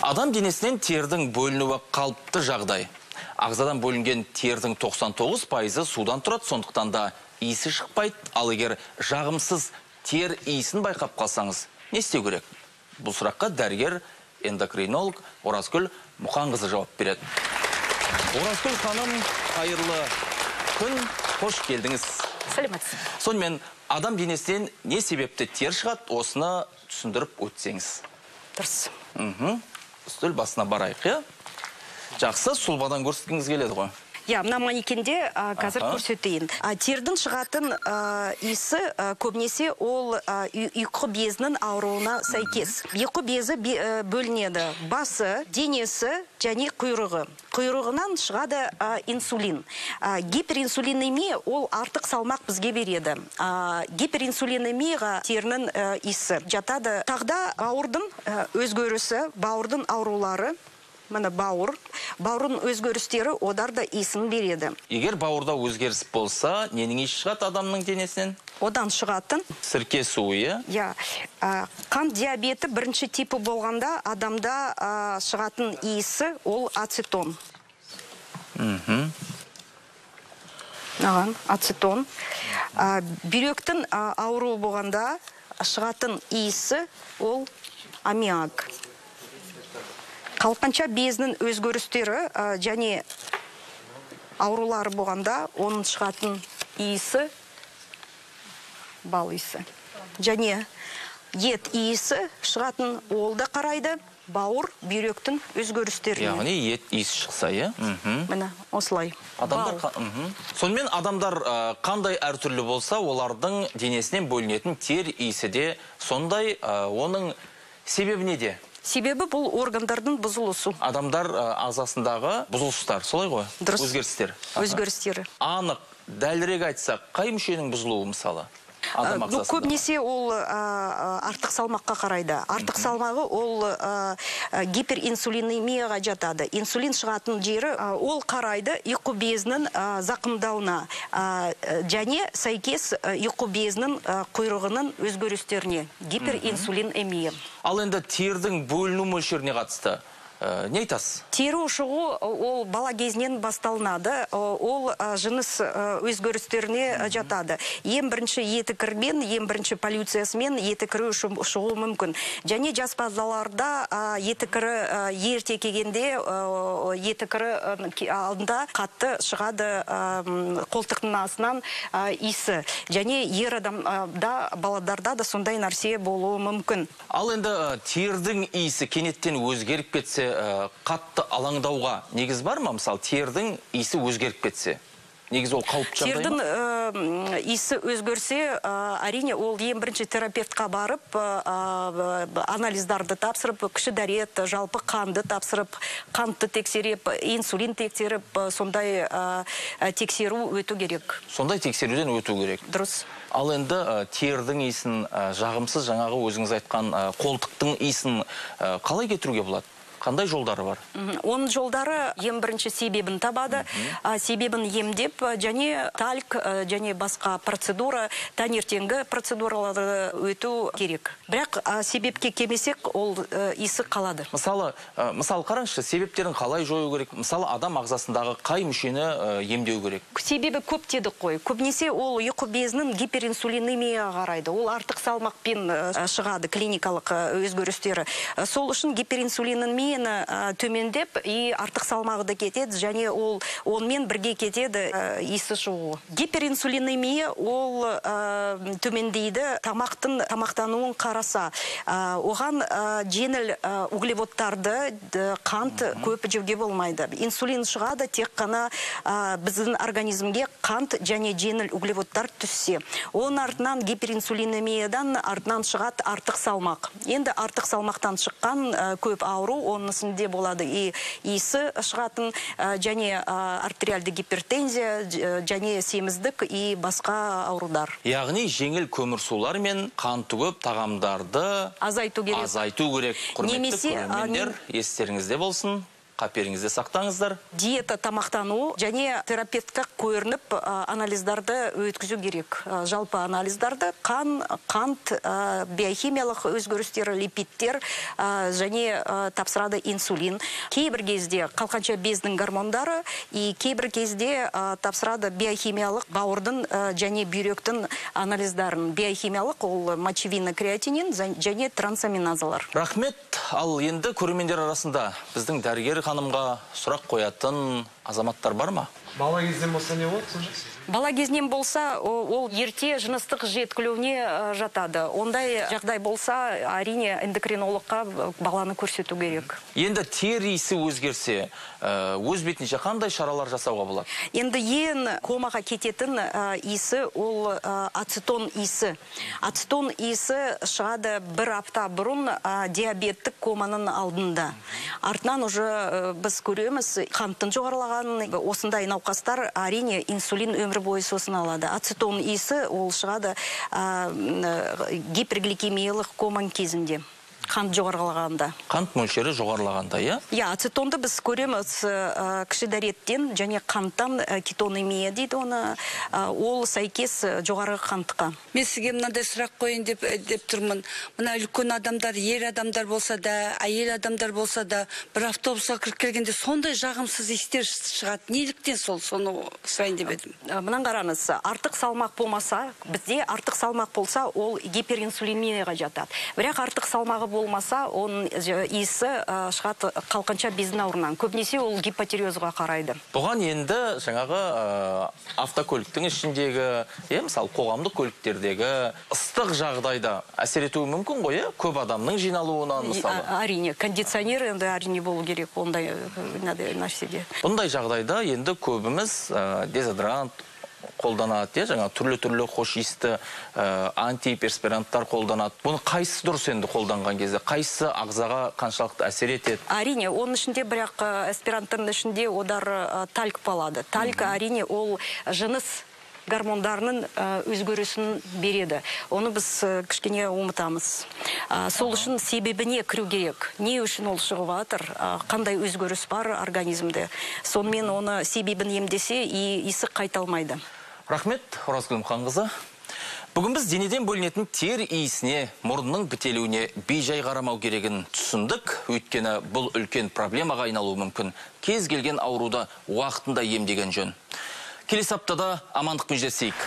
Адам денесінен тердің бөлінуі қалыпты жағдай. Ағзадан бөлінген тердің 99% судан тұрады, сондықтан да иісі шықпайды. Ал егер жағымсыз тер иісін байқап қалсаңыз, не істеу керек? Бұл сұраққа дәрігер эндокринолог Оразгүл Мұханқызы жауап береді. Оразгүл ханым, қайырлы күн, қош келдіңіз. Сәлеметсіз. Сонымен адам денесінен не себепті тер шығады, осыны түсіндіріп өтсеңіз. Дұрыс. Үстел басына барайық, е? Жақсы, сұлбадан көрсеткіңіз келеді ғой. Мына манекенде қазір көрсетейін. Тердің шығатын иісі көбінесе ол ұйқы безінің ауруына сәйкес. Ұйқы безі бөлінеді. Басы, денесі және құйрығы. Құйрығынан шығады инсулин. Гиперинсулинемия ол артық салмақ бізге береді. Гиперинсулинемияға терінің иісі жатады. Тағда бауырдың өзгерісі, бауырдың аурулары, міне бауырдың өзгерістері одар да иісін береді. Егер бауырда өзгеріс болса, ненің иісі шығады адамның денесінен? Одан шығатын Сірке суы, қан диабеті бірінші типі болғанда адамда шығатын иісі ол ацетон. Ацетон. Бүйректің ауруы болғанда шығатын иісі ол аммиак. Қалқанша безінің өзгерістері және аурулары болғанда оның шығатын иісі бал иісі. Және ет иісі шығатын ол да қарайды бауыр бүйректің өзгерістеріне. Яғни ет иісі шықса, Міне, осылай. Сонымен адамдар қандай әртүрлі болса, олардың денесінен бөлінетін тер иісі де сондай, оның себебі неде? Себебі бұл органдардың бұзылысы. Адамдар ағзасындағы бұзылыстар, солай ғой? Дұрыс. Өзгерістер. Өзгерістері. Анық, дәлірек айтсақ, қай мүшенің бұзылуы мысалы? Көбінесе ол артық салмаққа қарайды. Артық салмағы ол гиперинсулинемияға жатады. Инсулин шығатын жері ол қарайды ұйқы безінің зақымдауына және сәйкес ұйқы безінің құйрығының өзгерістеріне. Гиперинсулинемия. Ал енді тердің бөліну мөлшеріне қатысты не айтасыз? Тері ұшығы ол бала кезінен басталынады, ол жыныс өзгерістеріне жатады. Ең бірінші еті кірмен, ең бірінші полюциясымен еті кірі ұшығы мүмкін. Және жас балаларда еті кірі ерте келгенде еті кірі алдында қатты шығады қолтықтың астынан иісі. Және ер адамда, балаларда да сондай нәрсе болуы мүмкін. Ал енді тердің иісі кенеттен өзгеріп кетсе, қатты алаңдауға негіз бар ма? Мысалы, тердің иісі өзгеріп кетсе. Негіз ол қауіпті жағдай ма? Тердің иісі өзгерсе, әрине ол ең бірінші терапевтқа барып, анализдарды тапсырып, кіші дәрет, жалпы қанды тапсырып, қантты тексеріп, инсулин тексеріп, сондай тексеру өту керек. Сондай тексеруден өту керек. Дұрыс. Ал енді тердің иісін жағымсыз, жаңағы өзіңіз айтқан қолтықтың иісін қалай кетіруге болады? Қандай жолдары бар? Оның жолдары ең бірінші себебін табады. Себебін емдеп, және тальк, және басқа процедура, таңертеңгі процедураларды өту керек. Бірақ себепке келмесек, ол иісі қалады. Мысалы қараңызшы, себептерін қалай жою керек? Мысалы, адам ағзасындағы қай мүшені емдеу керек? Себебі көп дедік қой. Көбінесе ол ұйқы безінің гиперинсулинемияға қарайды. Ол артық салмақпен шығады, клиникалық өзгерістері. Сол үшін гиперинсулинемия төмендеп, артық салмағы кетеді, және ол онымен бірге кетеді иісі шығуы. Гиперинсулинемия ол төмендейді, тамақтануын қараса. Оған жеңіл углеводтарды, қант көп жеуге болмайды. Инсулин шығады, тек қана біздің организмге қант және жеңіл углеводтар түссе. Оның артынан гиперинсулинемиядан артынан шығады артық салмақ. Енді артық салмақтан шыққан көп ауру онысында болады иісі шығатын, және артериалды гипертензия, және семіздік и басқа аурудар. Яғни жеңіл көмірсулар мен қанты көп тағамдарды азайту керек. Құрметті көрермендер, естеріңізде болсын. қаперіңізде сақтаңыздар. Диета тамақтану және терапевтқа көрініп анализдарды өткізу керек. Жалпы анализдарды қант, биохимиялық өзгерістер, липидтер және тапсырады инсулин. Кейбір кезде қалқанша бездің гормондары, кейбір кезде тапсырады биохимиялық бауырдың және бүйректің анализдарын. Биохимиялық ол мочевина креатинин және трансаминазалар. Рахмет. Ал енді көрермендер арасында біздің дәрігер ханымға сұрақ қоятын азаматтар бар ма? Бала кезден болса не болады сонда? Бала кезінен болса, ол ерте жыныстық жеткілеуіне жатады. Ондай жағдай болса, әрине эндокринологқа баланы көрсету керек. Енді тер иісі өзгерсе, өз бетінше қандай шаралар жасауға болады? Енді ең комаға кететін иісі ол ацетон иісі. Ацетон иісі шығады бір апта бұрын диабеттік команың алдында. Артынан уже біз көреміз, қанттың жоғарылағанын, осындай науқастар әрине инсулин өмір бойы сосын алады. Ацетон иісі ол шығады гипергликемиялық коман кезінде. Қант жоғарылағанда. Қант мөлшері жоғарылағанда, иә? Я, ацетонды біз көреміз кіші дәреттен және қанттан кетонемия дейді оны. Ол сәйкес жоғары қантқа. Мен сізге мынандай сұрақ қойын деп тұрмын. Мына үлкен адамдар, ер адамдар болса да, әйел адамдар болса да, бір автобусқа кіріп келгенде сондай жағымсыз иістер шығады. Неліктен соны сұрайын деп едім? Мынан қараңыз, артық салмақ болмаса, бізде артық салмақ болса, ол гиперинсулинемияға жатады. Бірақ артық салмағы болмаса, оның иісі шығады қалқанша бездің ауруынан. Көбінесе ол гипотиреозға қарайды. Бұған енді жаңағы автокөліктің ішіндегі, мысалы қоғамдық көліктердегі ыстық жағдайда әсер етуі мүмкін ғой, көп адамның жиналуынан мысалы. Әрине, кондиционер енді әрине болу керек ондай нәрседе. Бұндай жағдайда енді көбіміз дезодорант қолданады, жаңа түрлі хош иісті антиперспиранттар қолданады. Бұны қайсысы дұрыс енді қолданған кезде? Қайсысы ағзаға қаншалықты әсер етеді? Әрине, оның ішінде бірақ аспиранттың ішінде одар тальк болады. Тальк әрине ол жыныс гормондарының өзгерісін береді. Оны біз кішкене ұмытамыз. Сол үшін себебіне кіру керек. Не үшін ол шығып жатыр, қандай өзгеріс бар организмде. Сонымен оны себебін емдесе, иісі қайталмайды. Рахмет, Оразгүл Мұханқызы. Бүгін біз денеден бөлінетін тер иісіне, мұрынның бітелуіне бейжай қарамау керегін түсіндік. Өйткені бұл үлкен проблемаға айналуы мүмкін. Кез келген ауруды уақытында емдеген жөн. Келесі аптада амандықпен жүздесейік.